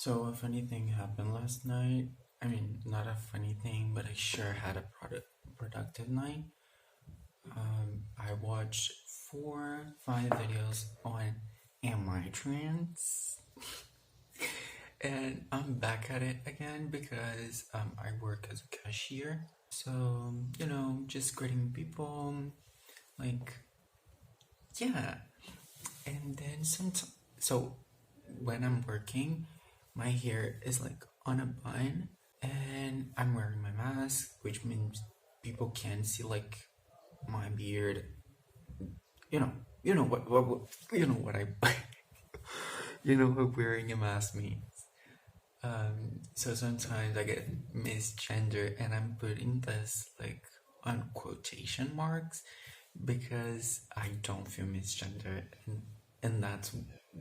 So a funny thing happened last night. I mean, not a funny thing, but I sure had a productive night. I watched 5 videos on Am Trends, and I'm back at it again because I work as a cashier. So just greeting people, like yeah. And then so when I'm working, my hair is like on a bun, and I'm wearing my mask, which means people can see like my beard. You know, you know what I, you know what wearing a mask means. So sometimes I get misgender, and I'm putting this like on quotation marks because I don't feel misgendered, and that's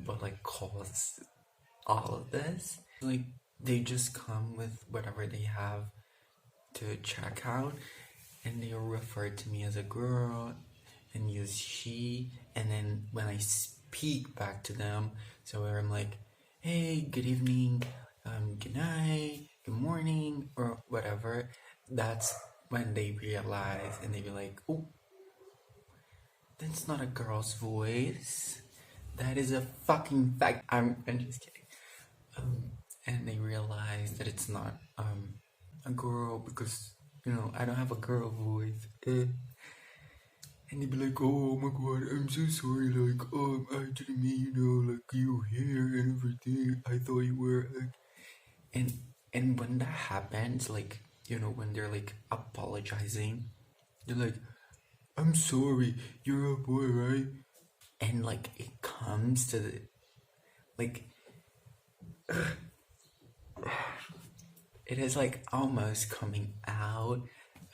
what like caused all of this. Like they just come with whatever they have to check out, and they refer to me as a girl and use she, and then when I speak back to them, so where I'm like, hey, good evening, good night, good morning, or whatever, that's when they realize, and they be like, oh, that's not a girl's voice, that is a fucking fact. I'm just kidding. And they realize that it's not a girl because I don't have a girl voice. And they'd be like, oh my god, I'm so sorry, like I didn't mean like your hair and everything, I thought you were and when that happens, like when they're like apologizing, they're like, I'm sorry, you're a boy, right? And like it comes to the like it is like almost coming out,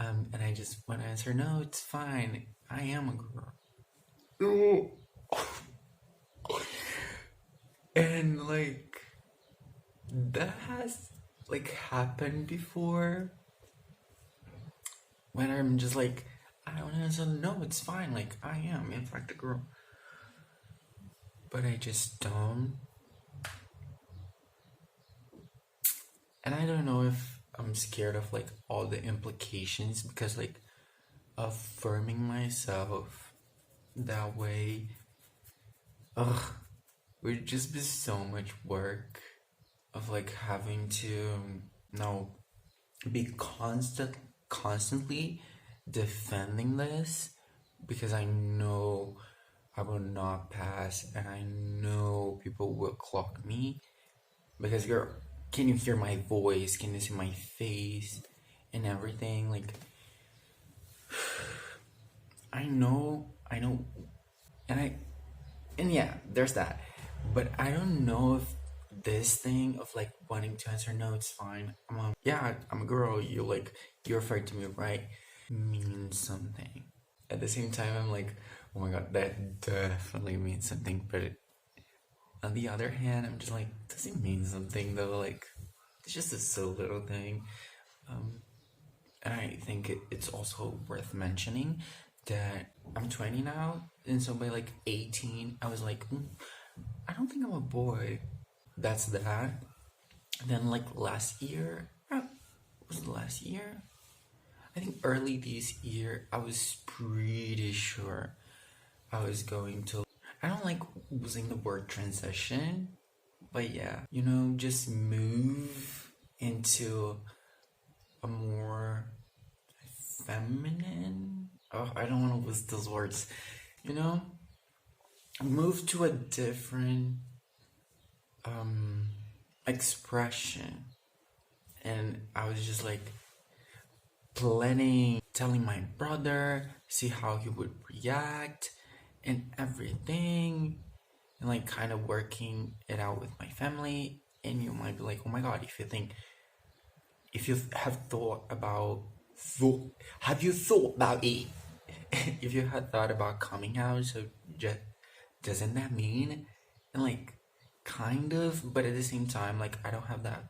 and I just want to answer, no, it's fine, I am a girl. No. And like that has like happened before when I'm just like, I don't answer, no, it's fine, like I am in fact a girl, but I just don't. And I don't know if I'm scared of like all the implications, because like affirming myself that way, would just be so much work of like having to be constantly defending this, because I know I will not pass, and I know people will clock me because can you hear my voice, can you see my face and everything, like I know, and yeah, there's that. But I don't know if this thing of like wanting to answer, no, it's fine, I'm a girl, you referred to me, right, means something. At the same time, I'm like, oh my god, that definitely means something. But on the other hand, I'm just like, does it mean something though? Like, it's just a so little thing. And I think it's also worth mentioning that I'm 20 now, and so by like 18, I was like, I don't think I'm a boy. That's that. And then like last year, was it last year? I think early this year, I was pretty sure I was going to. I don't like using the word transition, but yeah, just move into a more feminine. Oh, I don't want to use those words. Move to a different expression. And I was just like planning, telling my brother, see how he would react and everything, and like kind of working it out with my family. And you might be like, oh my god, if you have thought about have you thought about it? If you had thought about coming out, so just doesn't that mean? And like kind of, but at the same time, like I don't have that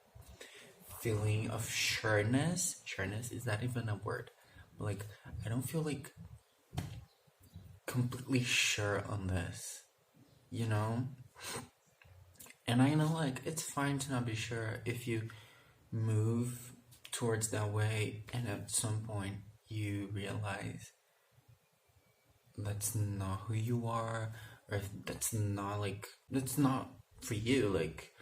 feeling of sureness. Sureness, is that even a word? Like I don't feel like completely sure on this, And I know, like, it's fine to not be sure if you move towards that way and at some point you realize that's not who you are, or if that's not like, that's not for you, like,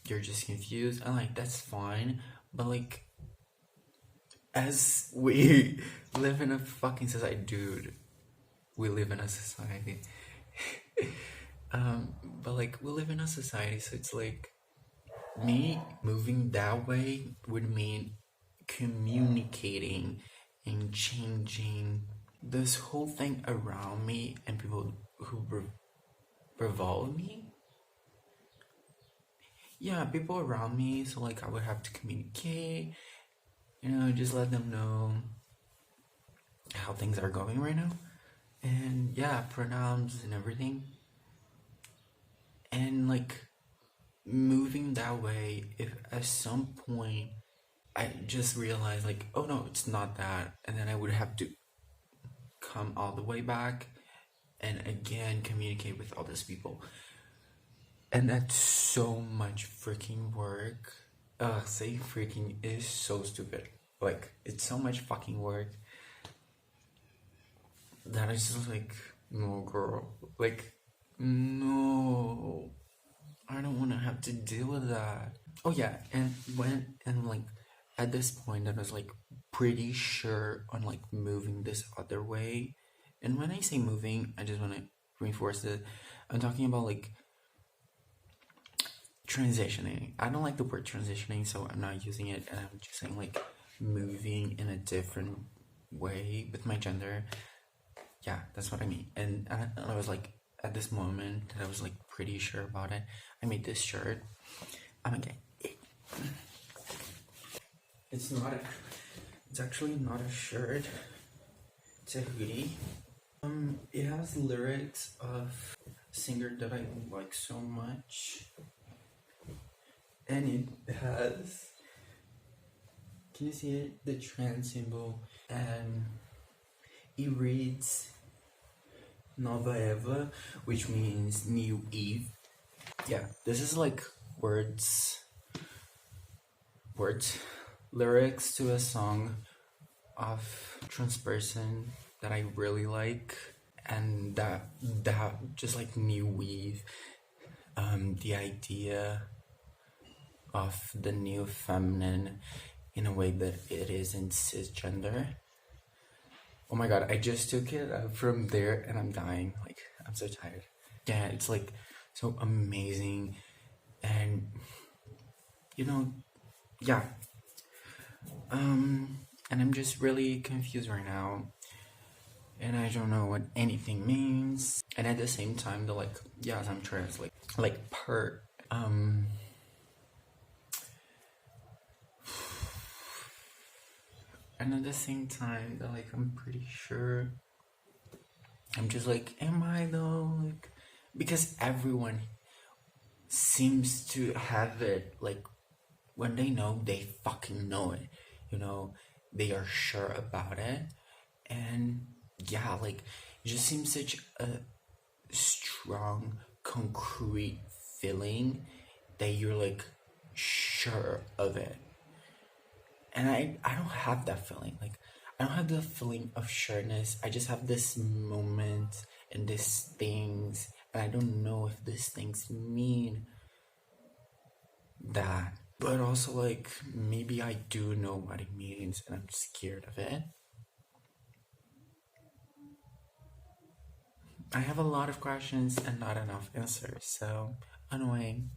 you're just confused, and like, that's fine. But like, as we live in a fucking society, dude, we live in a society. But like, we live in a society, so it's like, me moving that way would mean communicating and changing this whole thing around me and people who revolve me. Yeah, people around me. So like, I would have to communicate, just let them know how things are going right now, and yeah, pronouns and everything. And like, moving that way, if at some point I just realized, like, oh no, it's not that, and then I would have to come all the way back and again communicate with all these people, and that's so much freaking work. Say freaking is so stupid. Like, it's so much fucking work that I just like, no, girl, like, no, I don't want to have to deal with that. Oh yeah, and like, at this point I was like pretty sure on like moving this other way. And when I say moving, I just want to reinforce that I'm talking about like transitioning. I don't like the word transitioning, so I'm not using it, and I'm just saying like moving in a different way with my gender. Yeah, that's what I mean. And I was like, at this moment that I was like pretty sure about it, I made this shirt. I'm okay. It's actually not a shirt. It's a hoodie. It has lyrics of a singer that I like so much. And it has, can you see it? The trans symbol. And it reads Nova Eva, which means New Eve. Yeah, this is like words, lyrics to a song of a trans person that I really like, and that just like New Weave, the idea of the new feminine in a way that it isn't cisgender. Oh my god, I just took it from there and I'm dying. Like, I'm so tired. Yeah, it's like so amazing. And yeah. And I'm just really confused right now. And I don't know what anything means. And at the same time, they're like, yes, I'm trans, like per and at the same time, they're like, I'm pretty sure. I'm just like, am I though? Like, because everyone seems to have it, like, when they know, they fucking know it. They are sure about it. And yeah, like, it just seems such a strong, concrete feeling that you're like sure of it. And I don't have that feeling. Like, I don't have the feeling of sureness. I just have this moment and these things, and I don't know if these things mean that. But also, like, maybe I do know what it means, and I'm scared of it. I have a lot of questions and not enough answers, so annoying.